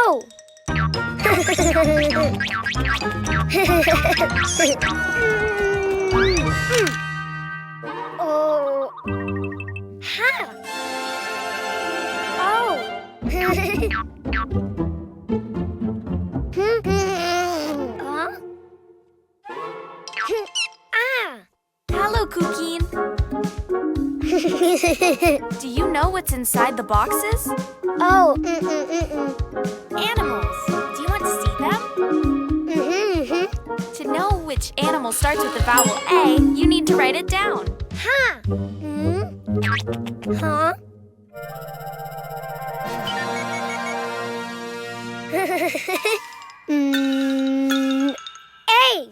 Oh! Oh. Ha. Oh. Huh? Ah. Hello, Cuquin. Do you know what's inside the boxes? Oh. Animals. Do you want to see them? To know which animal starts with the vowel A, you need to write it down. Ha. Huh? A.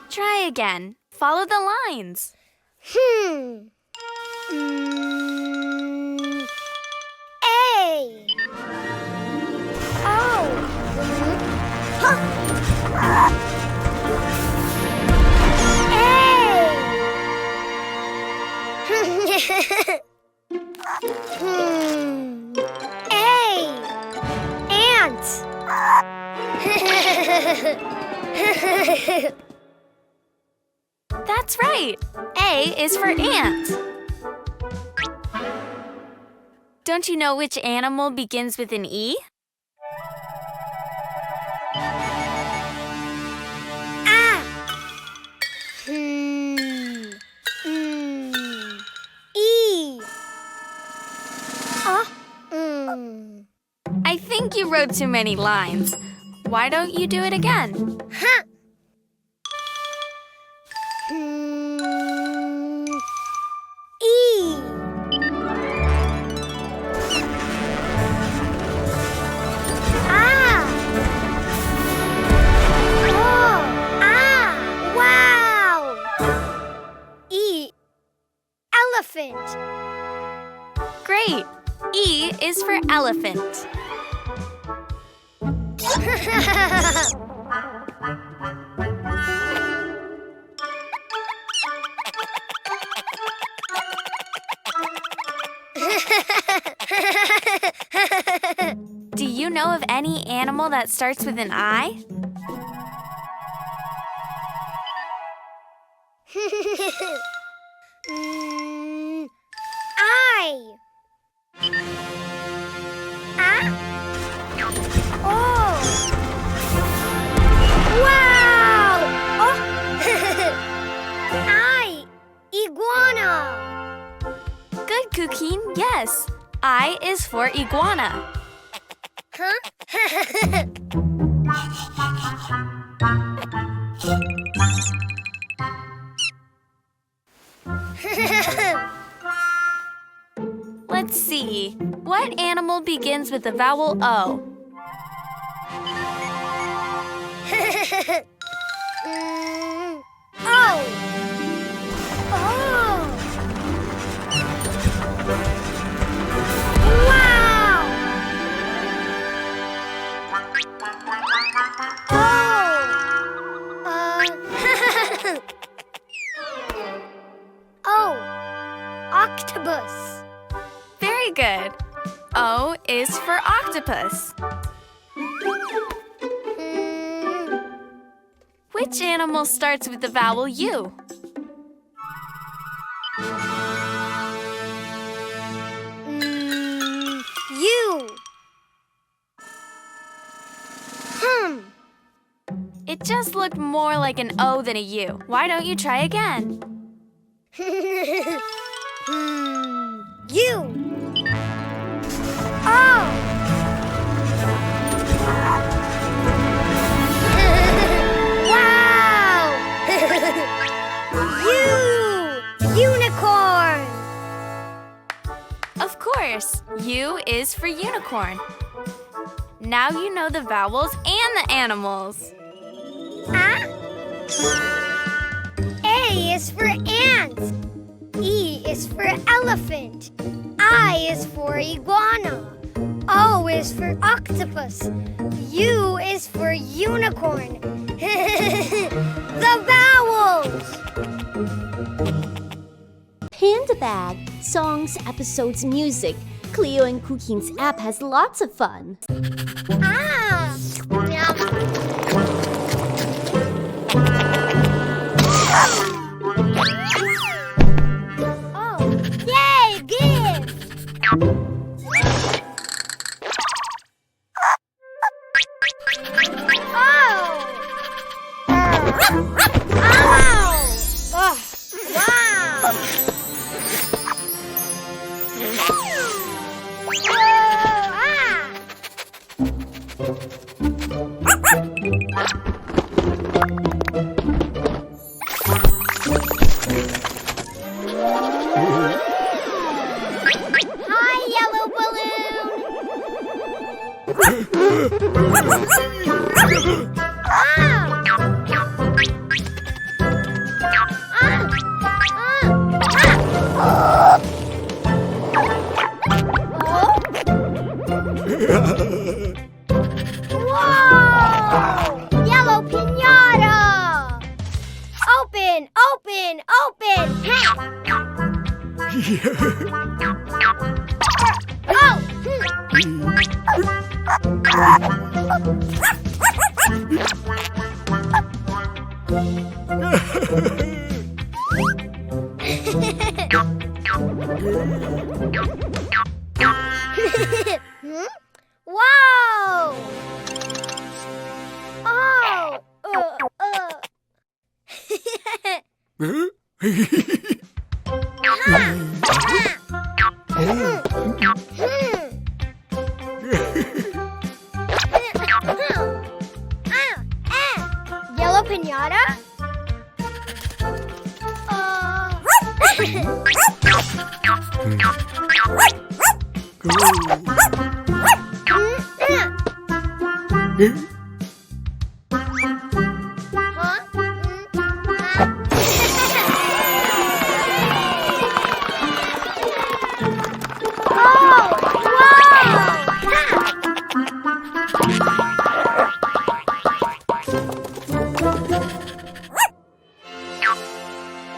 Try again. Follow the lines. A. Oh. Huh. A. Ant. That's right. A is for ant. Don't you know which animal begins with an E? Ah. E. I think you wrote too many lines. Why don't you do it again? Huh. E. Ah. Oh. Ah. Wow. E. Elephant. Great. E is for elephant. Do you know of any animal that starts with an I? I. Ah. Oh. Wow. Oh. I. Iguana. Good, Cuquin. Yes. I is for iguana. Huh? Let's see. What animal begins with the vowel O? Oh. Oh. Wow. Oh. Octopus. Very good. O is for octopus. Which animal starts with the vowel U? U. It just looked more like an O than a U. Why don't you try again? U. Oh. Wow. Unicorn. Of course, U is for unicorn. Now you know the vowels and the animals. A is for ant. E is for elephant. I is for iguana. O is for octopus. U is for unicorn. The vowels! Panda Bag, songs, episodes, music, Cleo and Cuquín's app has lots of fun. Ah! Yum. Oh, yay, gift! Oh! Ow! Oh, wow! Hi, yellow balloon. Whoa! Yellow piñata! Open, open, open! Hey! Oh! Hmm? Wow! Oh! Yellow piñata?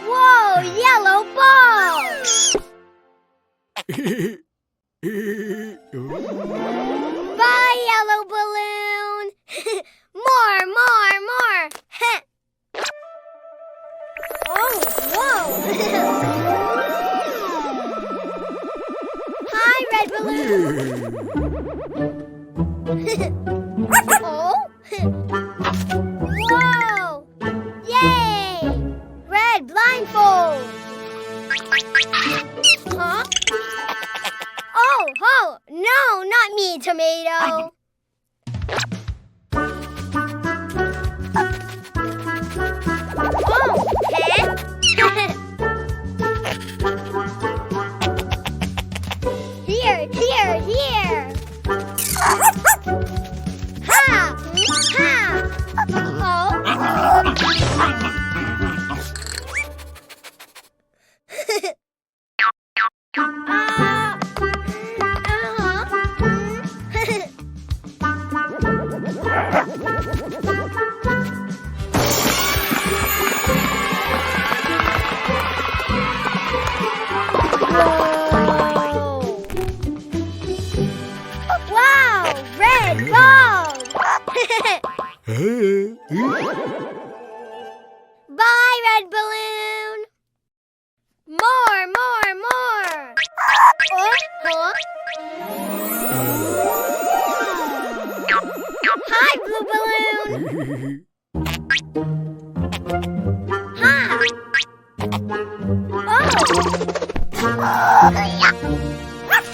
Whoa, yellow ball! Bye, yellow balloon! More! Oh, whoa! Hi, red balloon! Oh? Whoa! Yay! Red blindfold! Huh? Oh, no, not me, tomato. Oh, eh? Here. Ha! Oh. Wow, red ball! Bye, red balloon! More! Huh? Hi, blue balloon! Ha! Oh!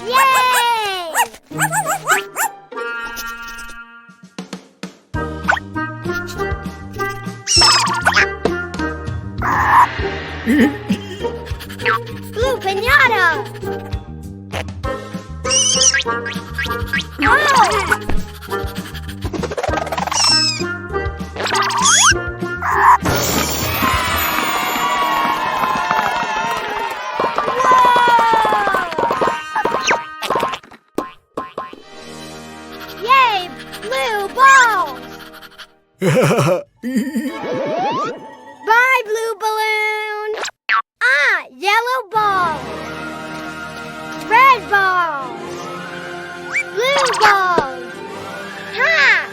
Yay! Blue piñata! Oh! Yay! Blue balls! Bye, blue balloon! Yellow balls! Red balls! Blue ball! Ha!